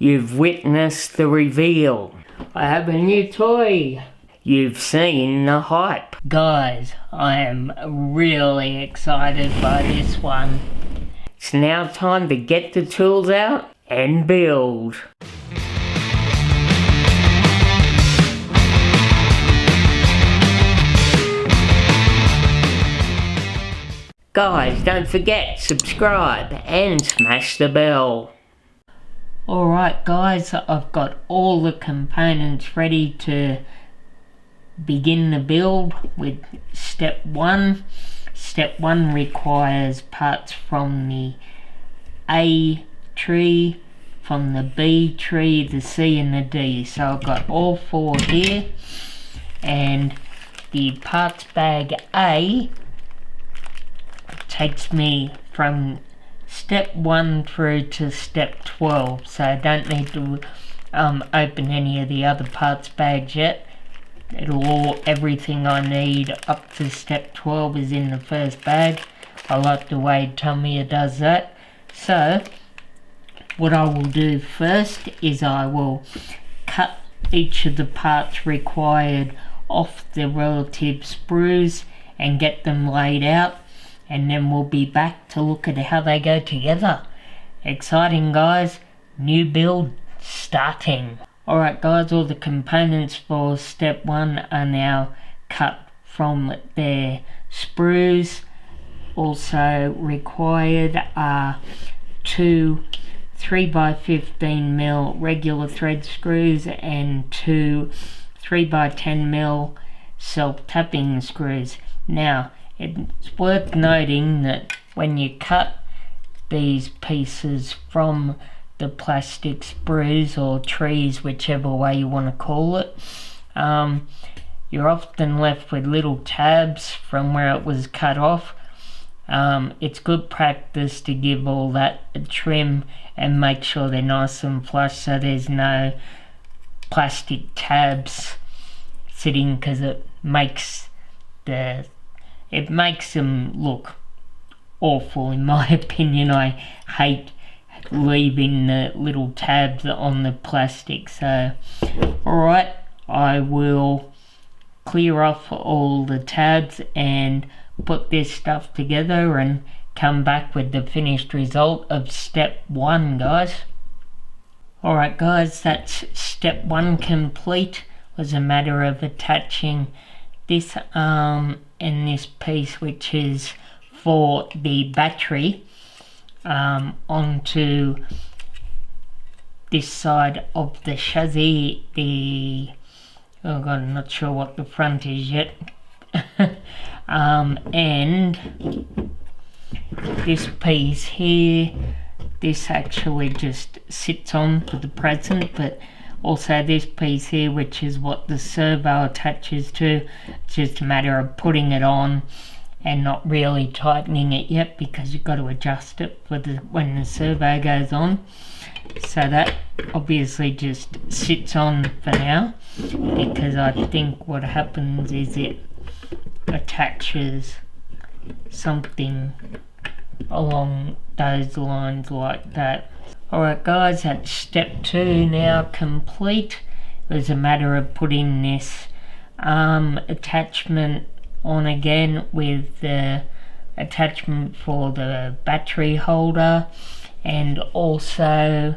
You've witnessed the reveal. I have a new toy. You've seen the hype. Guys, I am really excited by this one. It's now time to get the tools out and build. Guys, don't forget, subscribe and smash the bell. Alright guys, I've got all the components ready to begin the build with step 1. Step 1 requires parts from the A tree, from the B tree, the C and the D. So I've got all 4 here, and the parts bag A takes me from step 1 through to step 12, so I don't need to open any of the other parts bags yet. Everything I need up to step 12 is in the first bag. I like the way Tamiya does that. So what I will do first is I will cut each of the parts required off the relative sprues and get them laid out, and then we'll be back to look at how they go together. Exciting guys, new build starting. Alright guys, all the components for step 1 are now cut from their sprues. Also required are 2 3x15mm regular thread screws and 2 3x10mm self-tapping screws. Now, it's worth noting that when you cut these pieces from the plastic sprues or trees, whichever way you want to call it, you're often left with little tabs from where it was cut off. It's good practice to give all that a trim and make sure they're nice and flush so there's no plastic tabs sitting, because it makes them look awful in my opinion. I hate leaving the little tabs on the plastic. So alright, I will clear off all the tabs and put this stuff together and come back with the finished result of step 1, guys. Alright guys, that's step 1 complete. It was a matter of attaching this arm and this piece, which is for the battery, onto this side of the chassis. Oh god, I'm not sure what the front is yet. And this piece here, this actually just sits on for the present, but also this piece here, which is what the servo attaches to. It's just a matter of putting it on and not really tightening it yet, because you've got to adjust it for when the servo goes on. So that obviously just sits on for now, because I think what happens is it attaches something along those lines like that. Alright guys, that's step 2 now complete. It was a matter of putting this attachment on again with the attachment for the battery holder, and also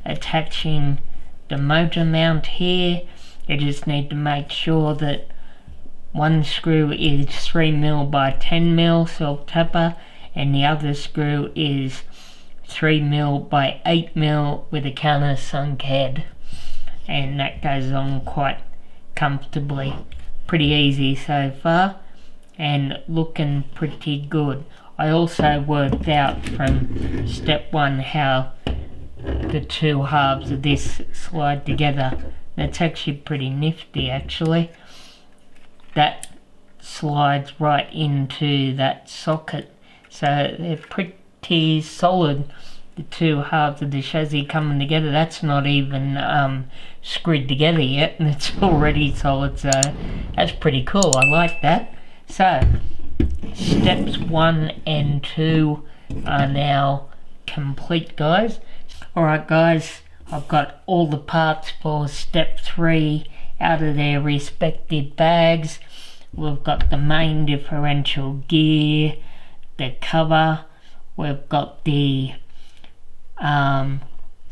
attaching the motor mount here. You just need to make sure that one screw is 3mm by 10mm self-tapper and the other screw is 3mm by 8mm with a countersunk head, and that goes on quite comfortably. Pretty easy so far and looking pretty good. I also worked out from step 1 how the 2 halves of this slide together. That's actually pretty nifty actually. That slides right into that socket, so they're pretty solid, the 2 halves of the chassis coming together. That's not even screwed together yet and it's already solid, so that's pretty cool. I like that. So steps 1 and 2 are now complete, guys. Alright guys, I've got all the parts for step 3 out of their respective bags. We've got the main differential gear, the cover, we've got the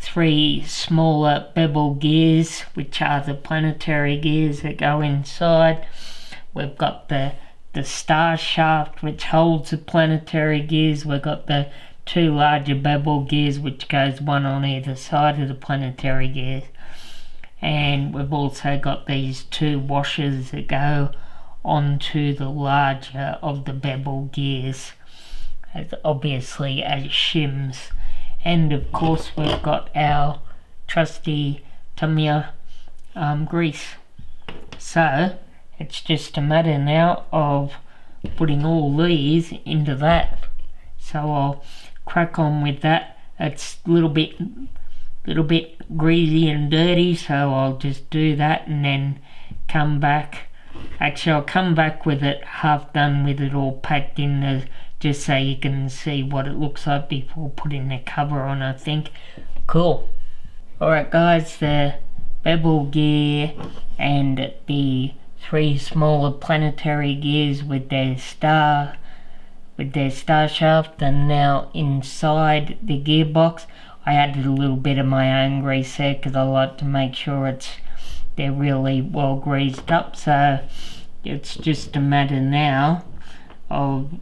3 smaller bevel gears, which are the planetary gears that go inside. We've got the star shaft, which holds the planetary gears. We've got the 2 larger bevel gears, which goes one on either side of the planetary gears. And we've also got these 2 washers that go onto the larger of the bevel gears, obviously as shims. And of course we've got our trusty Tamiya grease. So it's just a matter now of putting all these into that. So I'll crack on with that. It's a little bit greasy and dirty, so I'll just do that and then come back. Actually, I'll come back with it half done, with it all packed in the, just so you can see what it looks like before putting the cover on, I think. Cool. Alright guys, the bevel gear and the 3 smaller planetary gears with their star shaft are now inside the gearbox. I added a little bit of my own grease there because I like to make sure they're really well greased up. So it's just a matter now of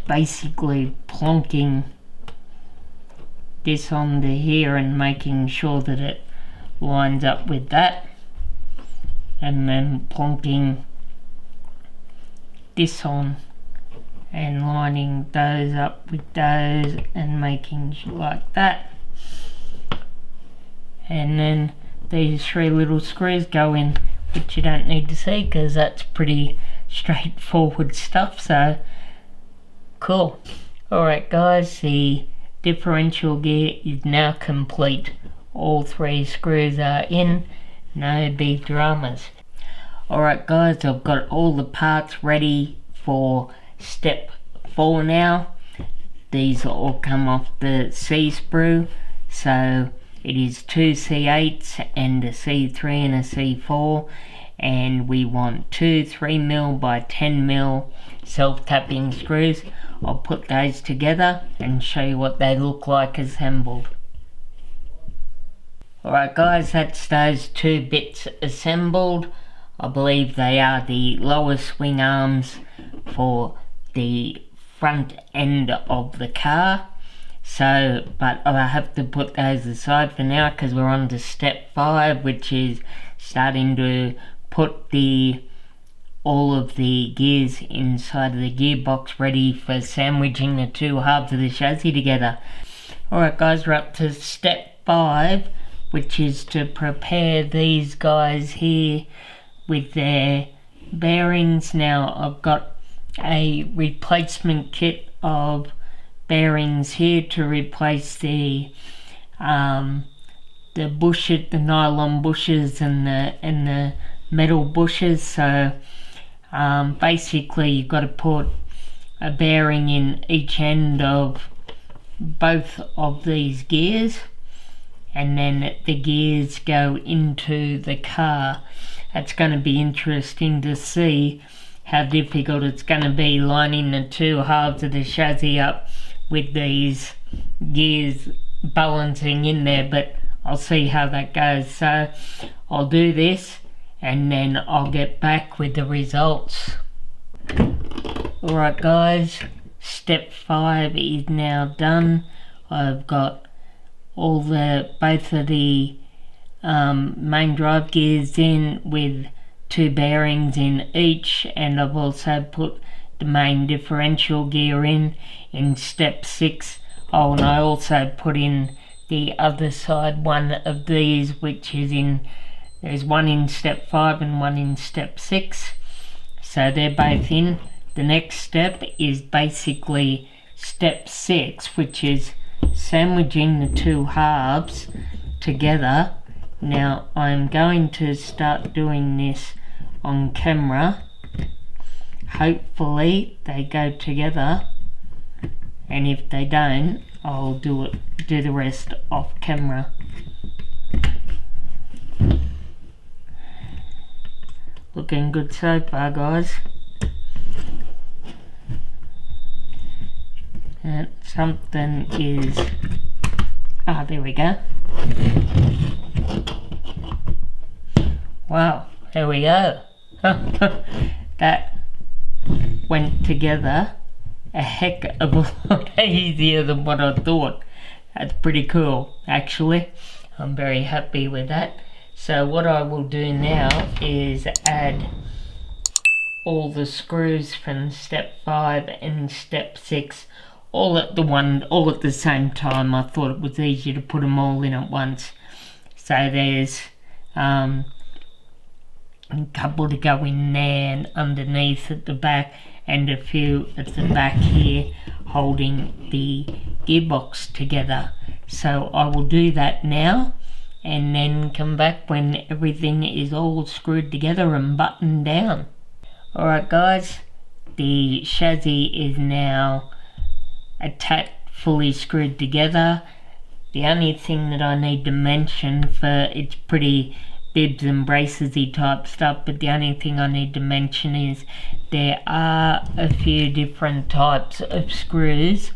basically plonking this onto here and making sure that it lines up with that, and then plonking this on and lining those up with those and making like that. And then these 3 little screws go in, which you don't need to see because that's pretty straightforward stuff. So cool. Alright guys, the differential gear is now complete. All 3 screws are in, no big dramas. Alright guys, I've got all the parts ready for step 4 now. These all come off the C sprue, so it is 2 C8s and a C3 and a C4, and we want 2 3mm by 10mm self-tapping screws. I'll put those together and show you what they look like assembled. Alright guys, that's those 2 bits assembled. I believe they are the lower swing arms for the front end of the car. So, but I have to put those aside for now because we're on to step 5, which is starting to put all of the gears inside of the gearbox ready for sandwiching the 2 halves of the chassis together. Alright guys, we're up to step 5, which is to prepare these guys here with their bearings. Now I've got a replacement kit of bearings here to replace the bushes, the nylon bushes and the metal bushes. So basically you've got to put a bearing in each end of both of these gears, and then the gears go into the car. It's going to be interesting to see how difficult it's going to be lining the 2 halves of the chassis up with these gears balancing in there, but I'll see how that goes. So I'll do this and then I'll get back with the results. Alright guys, step 5 is now done. I've got both of the main drive gears in with 2 bearings in each, and I've also put the main differential gear in step 6. Oh, and I also put in the other side one of these, which is there's one in step 5 and one in step 6, so they're both in. The next step is basically step 6, which is sandwiching the 2 halves together. Now I'm going to start doing this on camera. Hopefully they go together, and if they don't, I'll do the rest off camera. Looking good so far, guys. And something is... there we go. Wow, there we go. That went together a heck of a lot easier than what I thought. That's pretty cool, actually. I'm very happy with that. So what I will do now is add all the screws from step 5 and step 6 all at the same time. I thought it was easier to put them all in at once. So there's a couple to go in there and underneath at the back, and a few at the back here holding the gearbox together. So I will do that now and then come back when everything is all screwed together and buttoned down. Alright guys, the chassis is now attached, fully screwed together. The only thing that I need to mention, for it's pretty bibs and bracesy type stuff, but the only thing I need to mention is there are a few different types of screws,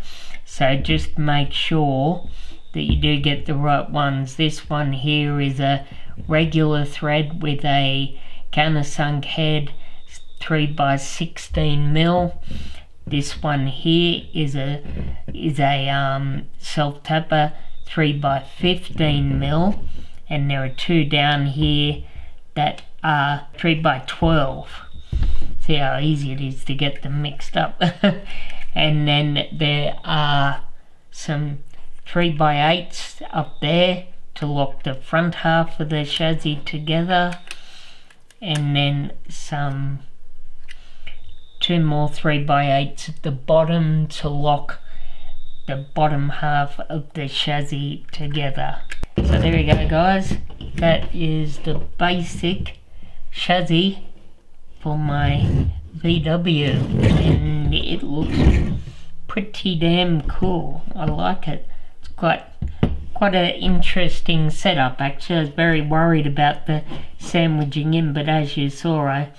so just make sure that you do get the right ones. This one here is a regular thread with a countersunk head, 3x16mm. This one here is a self tapper, 3x15mm, and there are two down here that are 3x12. See how easy it is to get them mixed up. And then there are some 3x8s up there to lock the front half of the chassis together, and then some 2 more 3x8s at the bottom to lock the bottom half of the chassis together. So there we go guys, that is the basic chassis for my VW, and it looks pretty damn cool. I like it. It's quite an interesting setup actually. I was very worried about the sandwiching in, but as you saw, I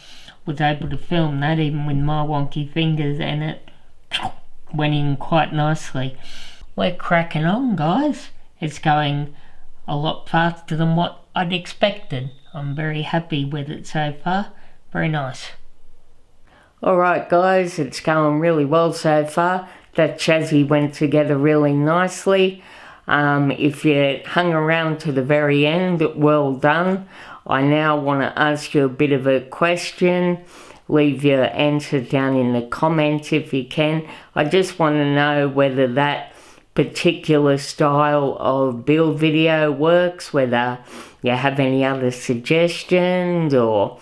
was able to film that even with my wonky fingers, and it went in quite nicely. We're cracking on guys. It's going a lot faster than what I'd expected. I'm very happy with it so far. Very nice. Alright guys, it's going really well so far. That chassis went together really nicely. If you hung around to the very end, well done. I now want to ask you a bit of a question. Leave your answer down in the comments if you can. I just want to know whether that particular style of build video works, whether you have any other suggestions, or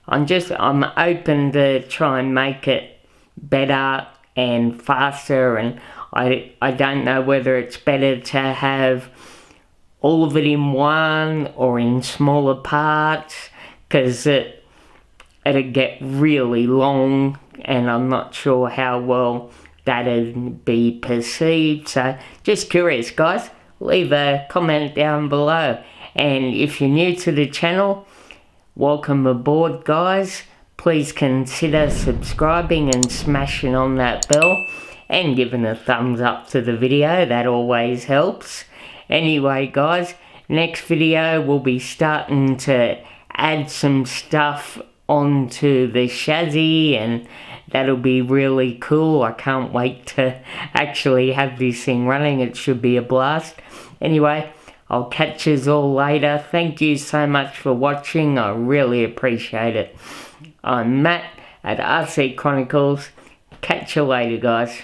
I'm open to try and make it better and faster, and I don't know whether it's better to have all of it in one or in smaller parts, because it'd get really long and I'm not sure how well that'd be perceived. So just curious guys, leave a comment down below, and if you're new to the channel, welcome aboard guys. Please consider subscribing and smashing on that bell and giving a thumbs up to the video, that always helps. Anyway guys, next video we'll be starting to add some stuff onto the chassis, and that'll be really cool. I can't wait to actually have this thing running. It should be a blast. Anyway, I'll catch you all later. Thank you so much for watching. I really appreciate it. I'm Matt at RC Chronicles. Catch you later guys.